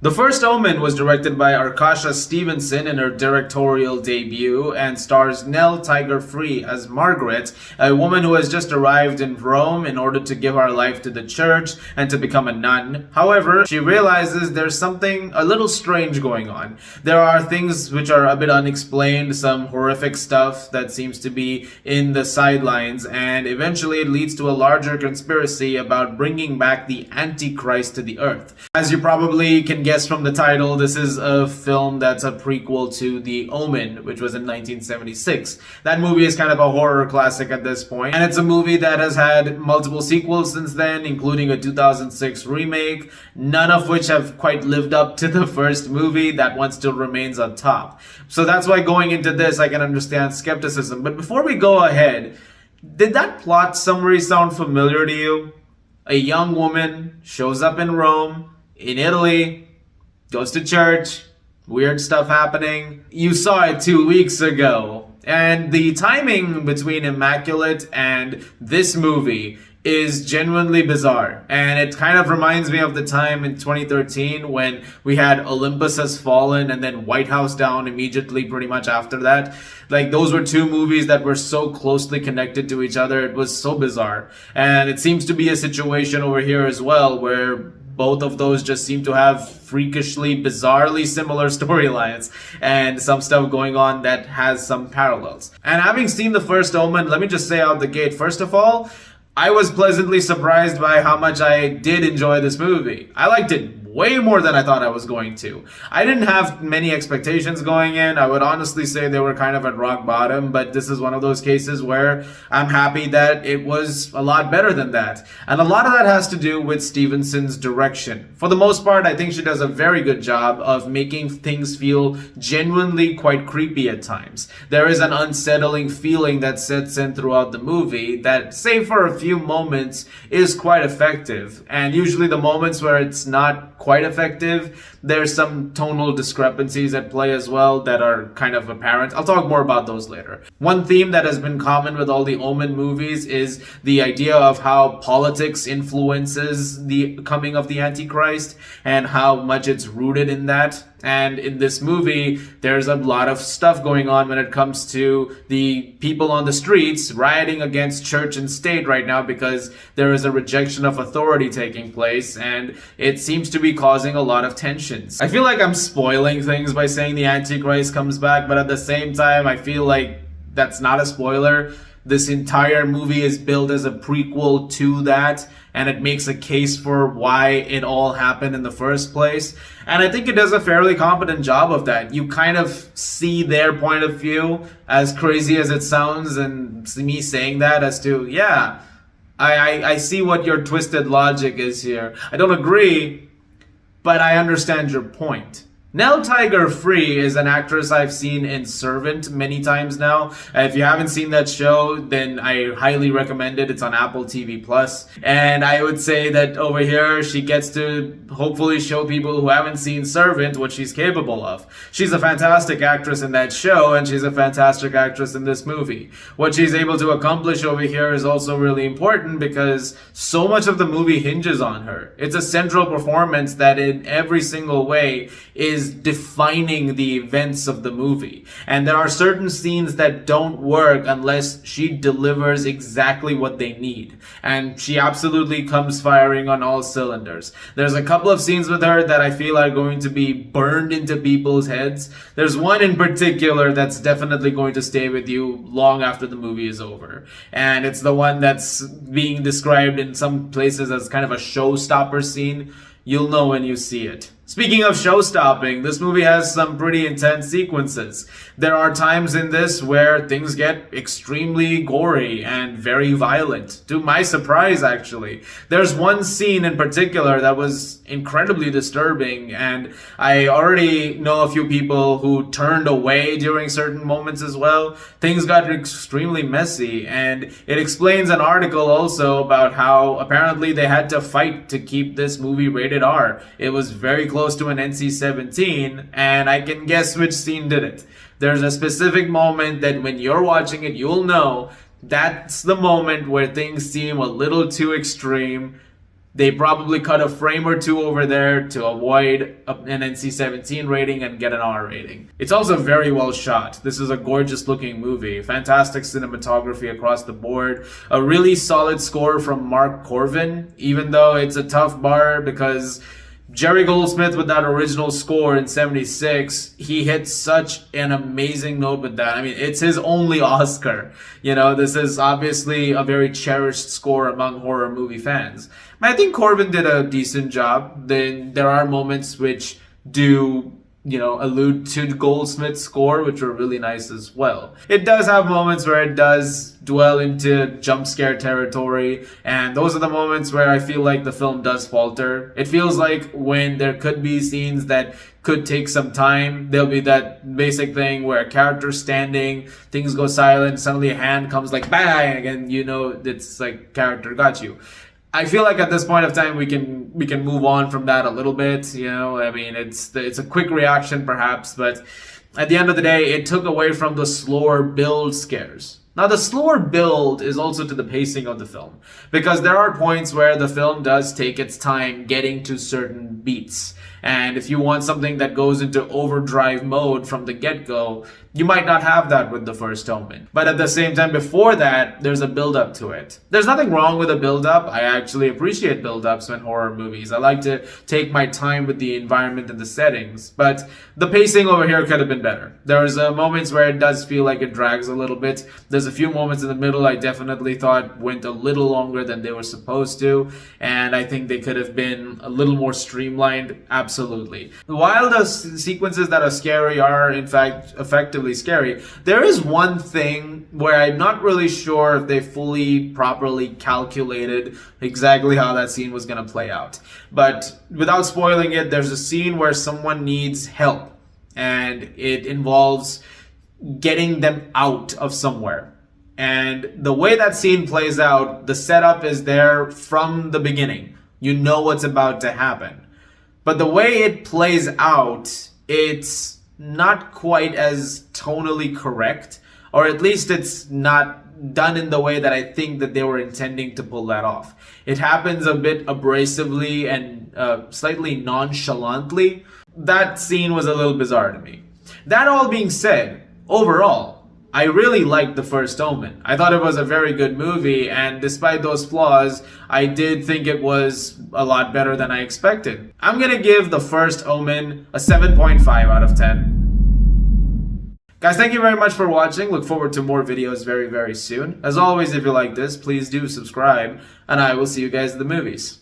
The First Omen was directed by Arkasha Stevenson in her directorial debut and stars Nell Tiger-Free as Margaret, a woman who has just arrived in Rome in order to give her life to the church and to become a nun. However, she realizes there's something a little strange going on. There are things which are a bit unexplained, some horrific stuff that seems to be in the sidelines, and eventually it leads to a larger conspiracy about bringing back the Antichrist to the earth. As you probably can guess from the title, this is a film that's a prequel to The Omen, which was in 1976. That movie is kind of a horror classic at this point, and it's a movie that has had multiple sequels since then, including a 2006 remake, none of which have quite lived up to the first movie. That one still remains on top. So that's why going into this, I can understand skepticism. But before we go ahead, did that plot summary sound familiar to you? A young woman shows up in Rome, in Italy, goes to church, weird stuff happening. You saw it 2 weeks ago. And the timing between Immaculate and this movie is genuinely bizarre. And it kind of reminds me of the time in 2013 when we had Olympus Has Fallen and then White House Down immediately pretty much after that. Like, those were two movies that were so closely connected to each other. It was so bizarre. And it seems to be a situation over here as well where both of those just seem to have freakishly, bizarrely similar storylines and some stuff going on that has some parallels. And having seen The First Omen, let me just say out the gate, first of all, I was pleasantly surprised by how much I did enjoy this movie. I liked it way more than I thought I was going to. I didn't have many expectations going in. I would honestly say they were kind of at rock bottom, but this is one of those cases where I'm happy that it was a lot better than that. And a lot of that has to do with Stevenson's direction. For the most part, I think she does a very good job of making things feel genuinely quite creepy at times. There is an unsettling feeling that sets in throughout the movie that, save for a few moments, is quite effective. And usually the moments where it's not quite effective, there's some tonal discrepancies at play as well that are kind of apparent. I'll talk more about those later. One theme that has been common with all the Omen movies is the idea of how politics influences the coming of the Antichrist and how much it's rooted in that. And in this movie, there's a lot of stuff going on when it comes to the people on the streets rioting against church and state right now because there is a rejection of authority taking place, and it seems to be causing a lot of tensions. I feel like I'm spoiling things by saying the Antichrist comes back, but at the same time, I feel like that's not a spoiler. This entire movie is built as a prequel to that, and it makes a case for why it all happened in the first place. And I think it does a fairly competent job of that. You kind of see their point of view, as crazy as it sounds, and me saying that as to, yeah, I see what your twisted logic is here. I don't agree, but I understand your point. Nell Tiger-Free is an actress I've seen in Servant many times now. If you haven't seen that show, then I highly recommend it. It's on Apple TV+. And I would say that over here, she gets to hopefully show people who haven't seen Servant what she's capable of. She's a fantastic actress in that show, and she's a fantastic actress in this movie. What she's able to accomplish over here is also really important because so much of the movie hinges on her. It's a central performance that in every single way is defining the events of the movie. And there are certain scenes that don't work unless she delivers exactly what they need. And she absolutely comes firing on all cylinders. There's a couple of scenes with her that I feel are going to be burned into people's heads. There's one in particular that's definitely going to stay with you long after the movie is over. And it's the one that's being described in some places as kind of a showstopper scene. You'll know when you see it. Speaking of show-stopping, this movie has some pretty intense sequences. There are times in this where things get extremely gory and very violent. To my surprise, actually. There's one scene in particular that was incredibly disturbing, and I already know a few people who turned away during certain moments as well. Things got extremely messy, and it explains an article also about how apparently they had to fight to keep this movie rated R. It was very close to an NC-17, and I can guess which scene did it. There's a specific moment that when you're watching it, you'll know that's the moment where things seem a little too extreme, They probably cut a frame or two over there to avoid an NC-17 rating and get an R rating. It's also very well shot. This is a gorgeous looking movie. Fantastic cinematography across the board. A really solid score from Mark Corvin, even though it's a tough bar because Jerry Goldsmith, with that original score in 76, he hit such an amazing note with that. I mean, it's his only Oscar. You know, this is obviously a very cherished score among horror movie fans. I think Corbin did a decent job. Then there are moments which do, allude to Goldsmith's score, which were really nice as well. It does have moments where it does dwell into jump scare territory, and those are the moments where I feel like the film does falter. It feels like when there could be scenes that could take some time, there'll be that basic thing where a character's standing, things go silent, suddenly a hand comes like bang, and it's like character got you. I feel like at this point of time we can move on from that a little bit. I mean, it's a quick reaction perhaps, but at the end of the day, it took away from the slower build scares. Now, the slower build is also to the pacing of the film, because there are points where the film does take its time getting to certain beats. And if you want something that goes into overdrive mode from the get-go, you might not have that with the First Omen. But at the same time, before that, there's a build-up to it. There's nothing wrong with a build-up. I actually appreciate build-ups in horror movies. I like to take my time with the environment and the settings. But the pacing over here could have been better. There's moments where it does feel like it drags a little bit. There's a few moments in the middle I definitely thought went a little longer than they were supposed to. And I think they could have been a little more streamlined. Absolutely. While the sequences that are scary are, in fact, effectively scary, there is one thing where I'm not really sure if they fully properly calculated exactly how that scene was going to play out. But without spoiling it, there's a scene where someone needs help, and it involves getting them out of somewhere. And the way that scene plays out, the setup is there from the beginning. You know what's about to happen. But the way it plays out, it's not quite as tonally correct, or at least it's not done in the way that I think that they were intending to pull that off. It happens a bit abrasively and slightly nonchalantly. That scene was a little bizarre to me. That all being said, overall, I really liked The First Omen. I thought it was a very good movie, and despite those flaws, I did think it was a lot better than I expected. I'm gonna give The First Omen a 7.5 out of 10. Guys, thank you very much for watching. Look forward to more videos very, very soon. As always, if you like this, please do subscribe, and I will see you guys in the movies.